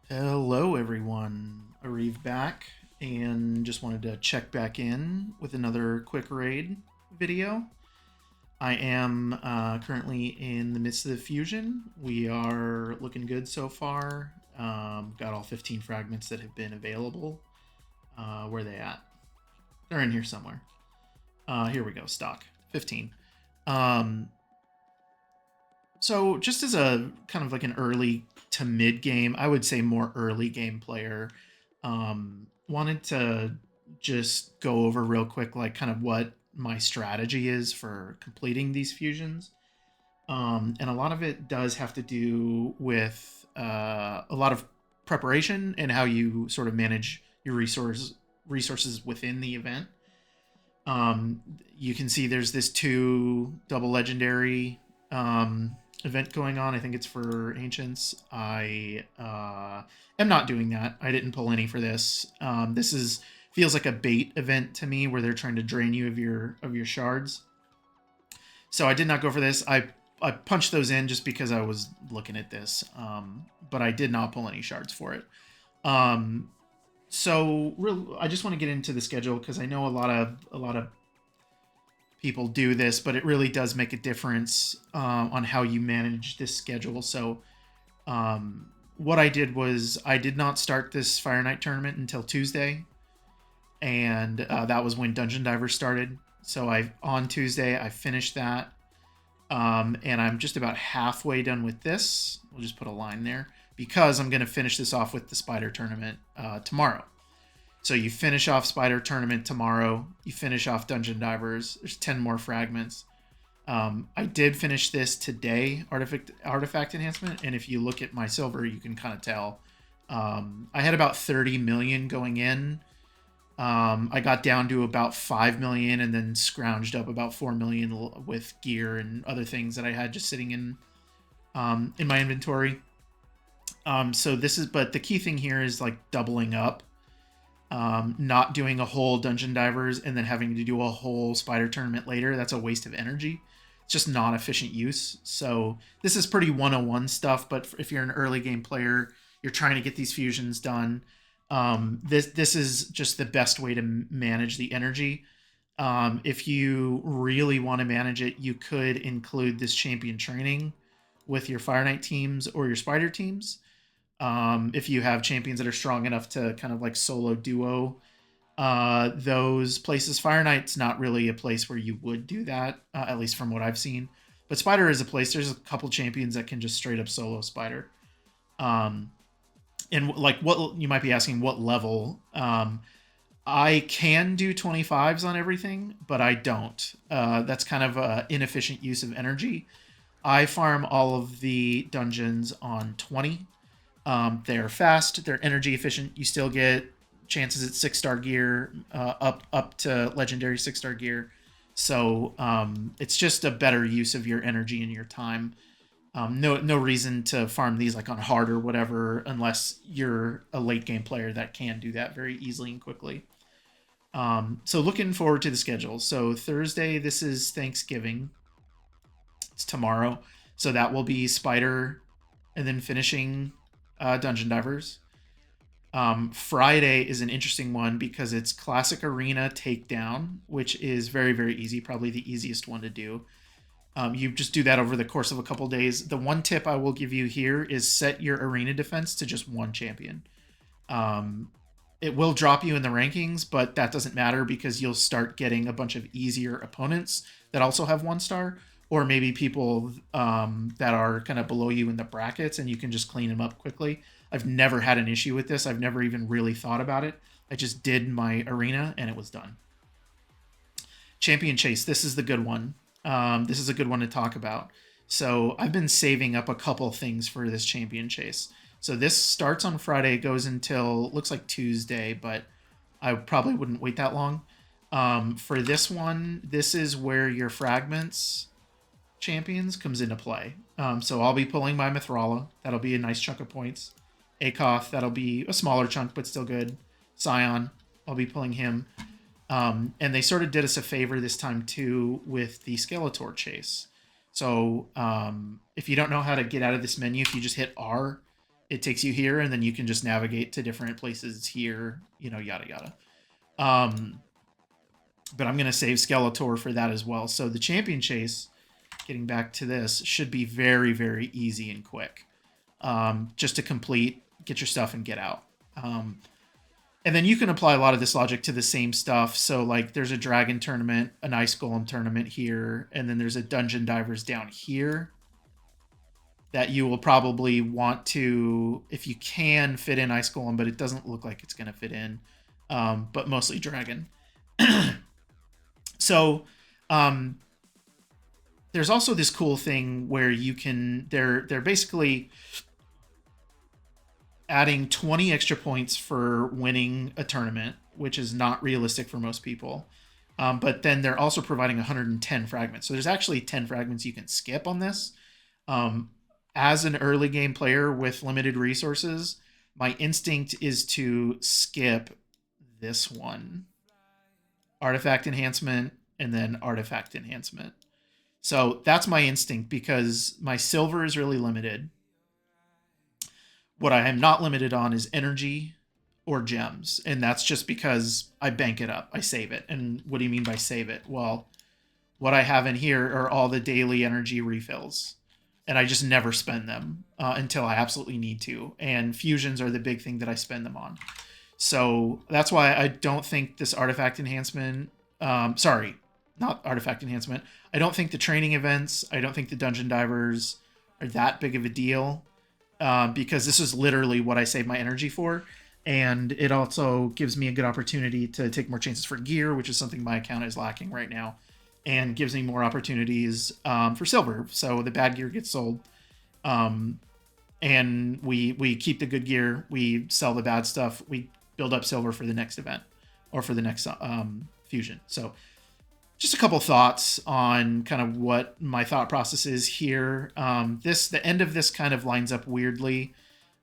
Hello, everyone. Arriv back, and just wanted to check back in with another quick raid video. I am currently in the midst of the fusion. We are looking good so far. Got all 15 fragments that have been available. Where are they at? They're in here somewhere. Here we go. Stock 15. Um, so just as a kind of like an early to mid game, I would say more early game player, wanted to just go over real quick, like kind of what my strategy is for completing these fusions. And a lot of it does have to do with a lot of preparation and how you sort of manage your resources within the event. You can see there's this two double legendary event going on. I think it's for ancients. I am not doing that. I didn't pull any for this. This is feels like a bait event to me, where they're trying to drain you of your shards. So I did not go for this. I punched those in just because I was looking at this, but I did not pull any shards for it. Um, I just want to get into the schedule because I know a lot of people do this, but it really does make a difference on how you manage this schedule. So, what I did was I did not start this Fire Night tournament until Tuesday, and that was when Dungeon Divers started. So I on Tuesday I finished that, and I'm just about halfway done with this. We'll just put a line there because I'm going to finish this off with the Spider tournament tomorrow. So you finish off Spider Tournament tomorrow. You finish off Dungeon Divers. There's 10 more fragments. I did finish this today, artifact enhancement, and if you look at my silver, you can kind of tell. I had about 30 million going in. I got down to about 5 million and then scrounged up about 4 million with gear and other things that I had just sitting in my inventory. But the key thing here is like doubling up, not doing a whole Dungeon Divers and then having to do a whole Spider tournament later. That's a waste of energy. It's just not efficient use. So this is pretty 101 stuff, but if you're an early game player, you're trying to get these fusions done. This is just the best way to manage the energy. If you really want to manage it, you could include this champion training with your Fire Knight teams or your Spider teams. If you have champions that are strong enough to kind of like solo duo those places. Fire Knight's not really a place where you would do that, at least from what I've seen. But Spider is a place. There's a couple champions that can just straight up solo Spider. Um, and like what you might be asking, what level? I can do 25s on everything, but I don't. That's kind of a inefficient use of energy. I farm all of the dungeons on 20. They're fast, they're energy efficient. You still get chances at 6-star gear, up to legendary 6-star gear. So it's just a better use of your energy and your time. No reason to farm these like on hard or whatever unless you're a late game player that can do that very easily and quickly. So looking forward to the schedule. So Thursday, this is Thanksgiving. It's tomorrow, so that will be Spider, and then finishing Dungeon Divers. Friday is an interesting one because it's Classic Arena Takedown, which is very, very easy, probably the easiest one to do. You just do that over the course of a couple days. The one tip I will give you here is set your arena defense to just one champion. Um, it will drop you in the rankings, but that doesn't matter because you'll start getting a bunch of easier opponents that also have 1-star, or maybe people that are kind of below you in the brackets, and you can just clean them up quickly. I've never had an issue with this. I've never even really thought about it. I just did my arena and it was done. Champion Chase. This is the good one. This is a good one to talk about. So I've been saving up a couple things for this Champion Chase. So this starts on Friday, goes until looks like Tuesday, but I probably wouldn't wait that long. For this one, this is where your fragments champions comes into play. So I'll be pulling my Mithrala. That'll be a nice chunk of points. Akoth, that'll be a smaller chunk, but still good. Scion, I'll be pulling him. And they sort of did us a favor this time too with the Skeletor chase. So if you don't know how to get out of this menu, if you just hit R, it takes you here, and then you can just navigate to different places here, yada yada. But I'm going to save Skeletor for that as well. So the champion chase, getting back to this, should be very, very easy and quick. Just to complete, get your stuff and get out. And then you can apply a lot of this logic to the same stuff. So like there's a dragon tournament, an ice golem tournament here, and then there's a dungeon divers down here that you will probably want to, if you can, fit in ice golem, but it doesn't look like it's going to fit in. But mostly dragon. So there's also this cool thing where you can, they're basically adding 20 extra points for winning a tournament, which is not realistic for most people. But then they're also providing 110 fragments. So there's actually 10 fragments you can skip on this. As an early game player with limited resources, my instinct is to skip this one. Artifact enhancement, and then artifact enhancement. So that's my instinct because my silver is really limited. What I am not limited on is energy or gems. And that's just because I bank it up. I save it. And what do you mean by save it? Well, what I have in here are all the daily energy refills. And I just never spend them until I absolutely need to. And fusions are the big thing that I spend them on. So that's why I don't think this artifact enhancement... sorry, not artifact enhancement. I don't think the training events, I don't think the dungeon divers are that big of a deal. Because this is literally what I save my energy for. And it also gives me a good opportunity to take more chances for gear, which is something my account is lacking right now. And gives me more opportunities for silver. So the bad gear gets sold. And we keep the good gear. We sell the bad stuff. We build up silver for the next event. Or for the next fusion. So just a couple thoughts on kind of what my thought process is here. The end of this kind of lines up weirdly.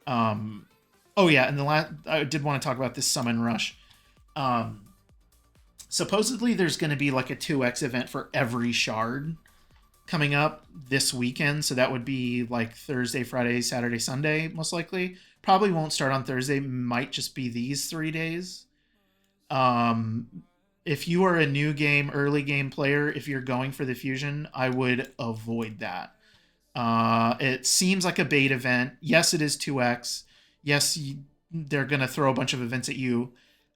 Oh yeah, and I did want to talk about this summon rush. Supposedly there's going to be like a 2x event for every shard coming up this weekend. So that would be like Thursday, Friday, Saturday, Sunday, most likely. Probably won't start on Thursday. Might just be these 3 days. If you are a new game, early game player, if you're going for the fusion, I would avoid that. It seems like a bait event. Yes, it is 2x. Yes, they're going to throw a bunch of events at you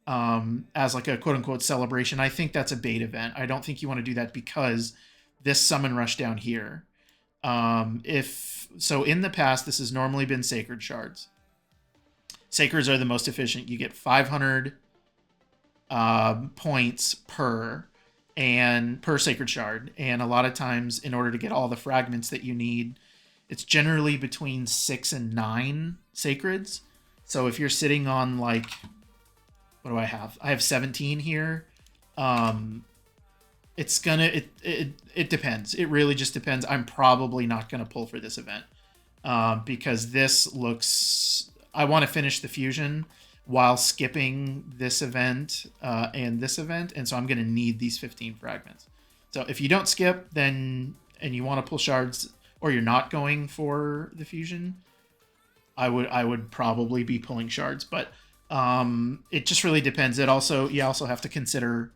as like a quote-unquote celebration. I think that's a bait event. I don't think you want to do that because this summon rush down here. So in the past, this has normally been sacred shards. Sacreds are the most efficient. You get 500 points per sacred shard, and a lot of times in order to get all the fragments that you need, it's generally between 6 and 9 sacreds. So if you're sitting on like, what do I have? I have 17 here. It's gonna it depends. It really just depends. I'm probably not gonna pull for this event because this looks. I want to finish the fusion while skipping this event and this event, and so I'm going to need these 15 fragments. So if you don't skip, then and you want to pull shards, or you're not going for the fusion, I would probably be pulling shards. But it just really depends. You also have to consider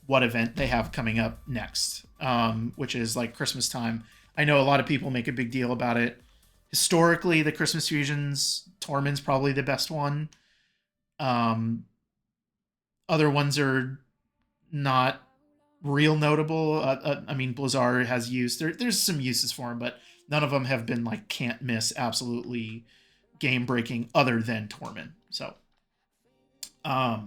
what event they have coming up next, which is like Christmas time. I know a lot of people make a big deal about it. Historically, the Christmas fusions, Tormund's probably the best one. Other ones are not real notable. I mean, Blizzard has used, there's some uses for them, but none of them have been like can't miss, absolutely game breaking other than Tormund. So, yeah,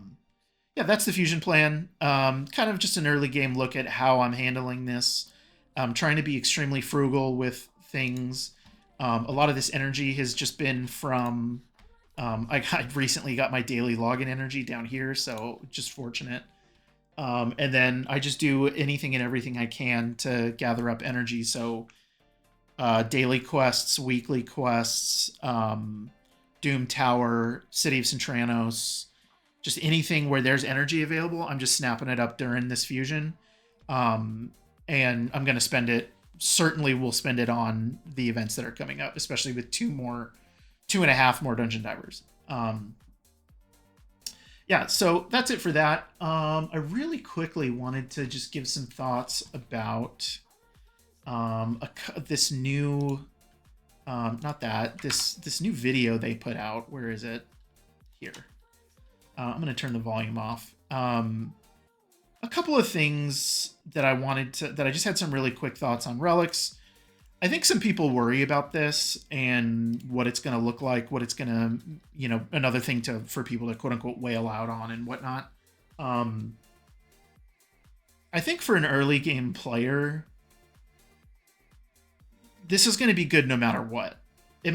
that's the fusion plan. Kind of just an early game look at how I'm handling this. I'm trying to be extremely frugal with things. A lot of this energy has just been from, I recently got my daily login energy down here, so just fortunate. And then I just do anything and everything I can to gather up energy. So daily quests, weekly quests, Doom Tower, City of Centranos, just anything where there's energy available, I'm just snapping it up during this fusion. And I'm going to spend it, certainly will spend it on the events that are coming up, especially with 2 more 2.5 more dungeon divers. Yeah, so that's it for that. I really quickly wanted to just give some thoughts about this new, not that, this new video they put out. Where is it? Here. I'm going to turn the volume off. A couple of things that I just had some really quick thoughts on relics. I think some people worry about this and what it's going to look like, what it's going to, another thing for people to quote unquote wail out on and whatnot. I think for an early game player, this is going to be good no matter what. We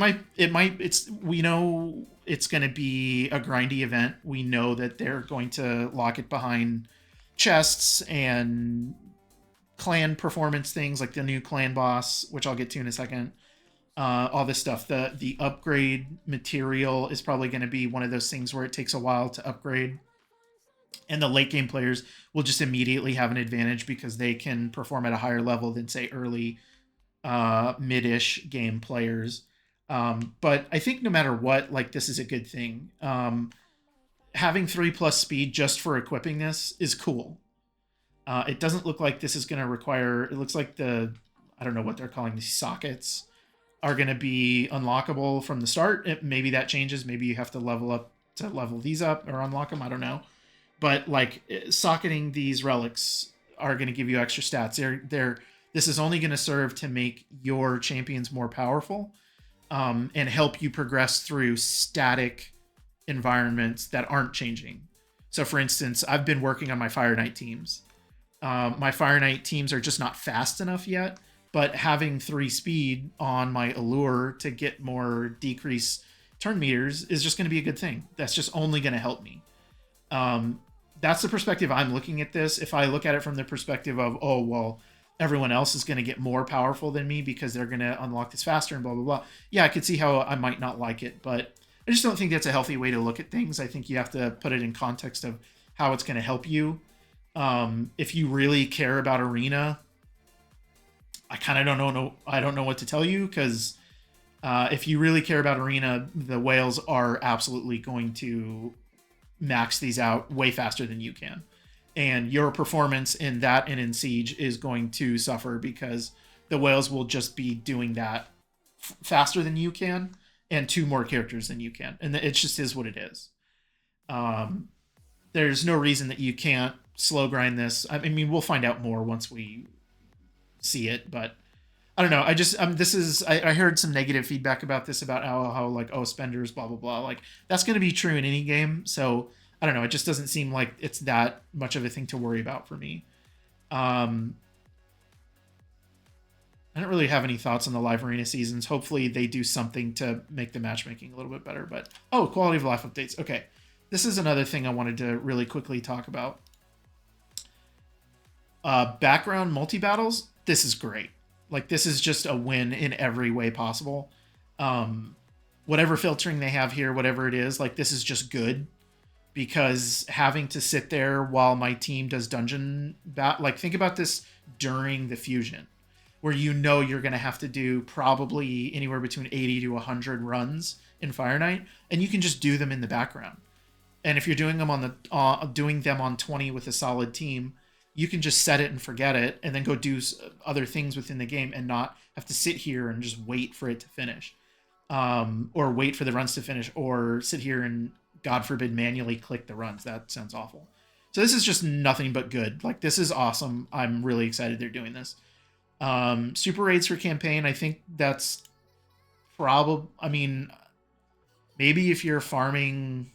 know it's going to be a grindy event. We know that they're going to lock it behind chests and clan performance things like the new clan boss, which I'll get to in a second. All this stuff. The upgrade material is probably going to be one of those things where it takes a while to upgrade. And the late game players will just immediately have an advantage because they can perform at a higher level than, say, early mid-ish game players. But I think no matter what, like, this is a good thing. Having 3+ speed just for equipping this is cool. It doesn't look like this is going to require... It looks like I don't know what they're calling these sockets, are going to be unlockable from the start. Maybe that changes. Maybe you have to level up to level these up or unlock them. I don't know. But, like, socketing these relics are going to give you extra stats. This is only going to serve to make your champions more powerful and help you progress through static environments that aren't changing. So, for instance, I've been working on my Fire Knight teams. My Fire Knight teams are just not fast enough yet, but having 3 speed on my Allure to get more decrease turn meters is just going to be a good thing. That's just only going to help me. That's the perspective I'm looking at this. If I look at it from the perspective of, oh, well, everyone else is going to get more powerful than me because they're going to unlock this faster and blah, blah, blah. Yeah, I could see how I might not like it, but I just don't think that's a healthy way to look at things. I think you have to put it in context of how it's going to help you. If you really care about Arena, I kind of don't know. I don't know what to tell you because if you really care about Arena, the whales are absolutely going to max these out way faster than you can. And your performance in that and in Siege is going to suffer because the whales will just be doing that faster than you can and 2 more characters than you can. And it just is what it is. There's no reason that you can't slow grind this. I mean, we'll find out more once we see it, but I don't know. I just, I heard some negative feedback about this, about how like, oh, spenders, blah, blah, blah. Like, that's going to be true in any game. So I don't know. It just doesn't seem like it's that much of a thing to worry about for me. I don't really have any thoughts on the live arena seasons. Hopefully they do something to make the matchmaking a little bit better, but quality of life updates. Okay. This is another thing I wanted to really quickly talk about. Background multi-battles. This is great. Like, this is just a win in every way possible. Whatever filtering they have here, whatever it is, like, this is just good. Because having to sit there while my team does dungeon like, think about this during the fusion, where you're going to have to do probably anywhere between 80 to 100 runs in Fire Knight, and you can just do them in the background. And if you're doing them on 20 with a solid team, you can just set it and forget it, and then go do other things within the game and not have to sit here and just wait for it to finish, or wait for the runs to finish, or sit here and, God forbid, manually click the runs. That sounds awful. So this is just nothing but good. Like, this is awesome. I'm really excited they're doing this. Super raids for campaign. I think that's probably, I mean, maybe if you're farming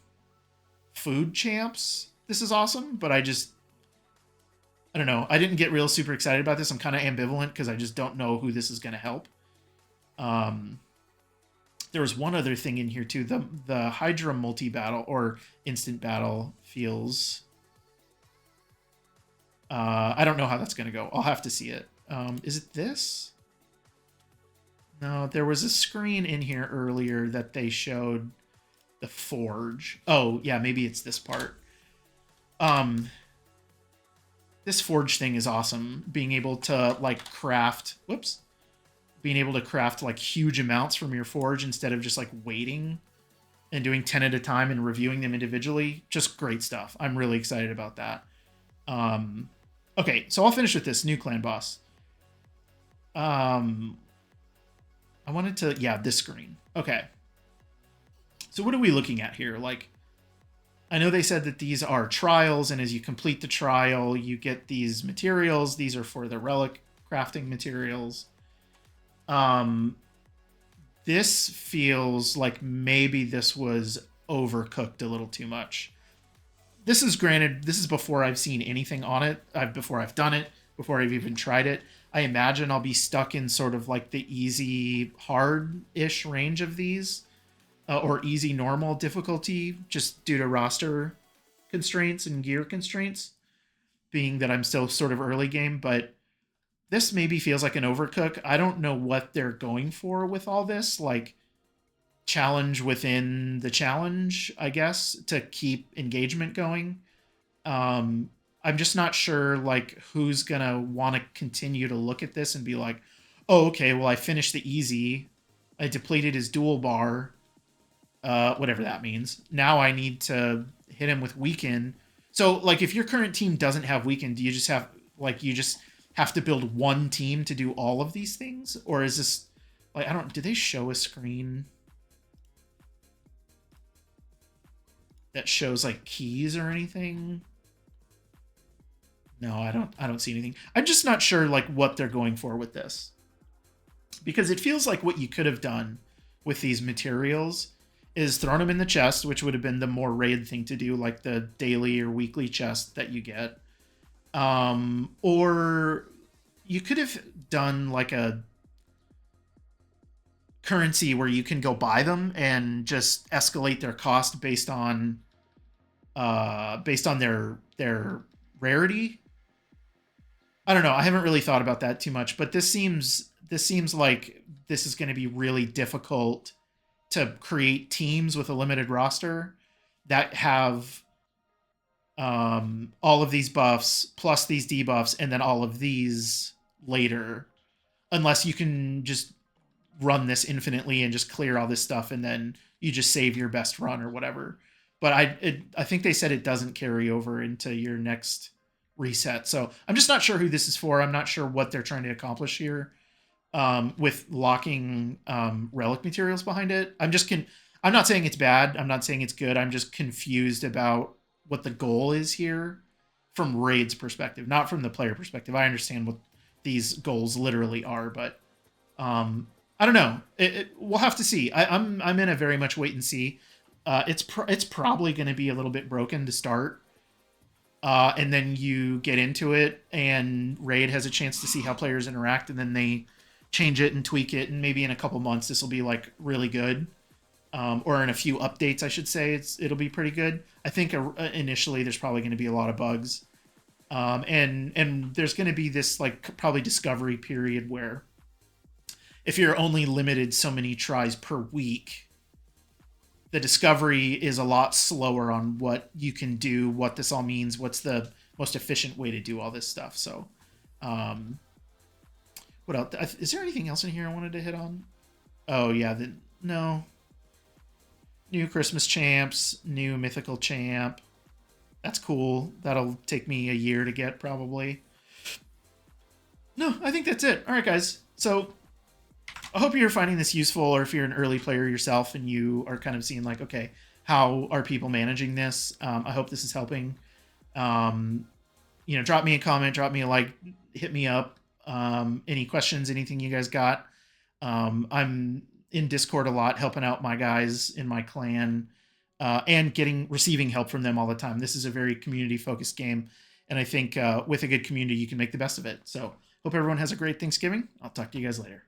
food champs, this is awesome, but I don't know. I didn't get real super excited about this. I'm kind of ambivalent because I just don't know who this is going to help. There was one other thing in here too. The Hydra multi-battle or instant battle feels... I don't know how that's going to go. I'll have to see it. Is it this? No, there was a screen in here earlier that they showed the forge. Oh, yeah, maybe it's this part. This forge thing is awesome. Being able to, like, craft... Whoops. being able to craft like huge amounts from your forge instead of just like waiting and doing 10 at a time and reviewing them individually. Just great stuff. I'm really excited about that. Um, okay, so I'll finish with this new clan boss. I wanted to, yeah, this screen. Okay. So what are we looking at here? Like, I know they said that these are trials, and as you complete the trial, you get these materials. These are for the relic crafting materials. This feels like maybe this was overcooked a little too much. This is granted, this is before I've seen anything on it, before I've done it, before I've even tried it. I imagine I'll be stuck in sort of like the easy, hard-ish range of these, or easy, normal difficulty, just due to roster constraints and gear constraints, being that I'm still sort of early game, but this maybe feels like an overcook. I don't know what they're going for with all this, like challenge within the challenge, I guess, to keep engagement going. I'm just not sure like who's gonna want to continue to look at this and be like, oh, okay, well I finished the easy, I depleted his dual bar, whatever that means. Now I need to hit him with weaken. So like if your current team doesn't have weaken, do you just have like you just have to build one team to do all of these things? Or is this like, I don't, do they show a screen that shows like keys or anything? No, I don't see anything. I'm just not sure like what they're going for with this. Because it feels like what you could have done with these materials is thrown them in the chest, which would have been the more raid thing to do, like the daily or weekly chest that you get. Or you could have done like a currency where you can go buy them and just escalate their cost based on their rarity. I don't know. I haven't really thought about that too much, but this seems like this is going to be really difficult to create teams with a limited roster that have all of these buffs plus these debuffs and then all of these later, unless you can just run this infinitely and just clear all this stuff and then you just save your best run or whatever. But I think they said it doesn't carry over into your next reset. So I'm just not sure who this is for. I'm not sure what they're trying to accomplish here with locking relic materials behind it. I'm not saying it's bad. I'm not saying it's good. I'm just confused about what the goal is here from Raid's perspective, not from the player perspective. I understand what these goals literally are, but I don't know. We'll have to see. I'm in a very much wait and see. It's probably going to be a little bit broken to start, and then you get into it, and Raid has a chance to see how players interact, and then they change it and tweak it, and maybe in a couple months this will be like really good, or in a few updates, I should say, it'll be pretty good. I think initially there's probably going to be a lot of bugs, and there's going to be this like probably discovery period where if you're only limited so many tries per week, the discovery is a lot slower on what you can do, what this all means, what's the most efficient way to do all this stuff. So, what else? Is there anything else in here I wanted to hit on? Oh, yeah. No. New Christmas champs, new mythical champ. That's cool. That'll take me a year to get, probably. No, I think that's it. All right, guys. So, I hope you're finding this useful, or if you're an early player yourself and you are kind of seeing like, okay, how are people managing this? I hope this is helping. Drop me a comment, drop me a like, hit me up. Any questions, anything you guys got? I'm in Discord a lot, helping out my guys in my clan, and receiving help from them all the time. This is a very community focused game, and I think with a good community, you can make the best of it. So hope everyone has a great Thanksgiving. I'll talk to you guys later.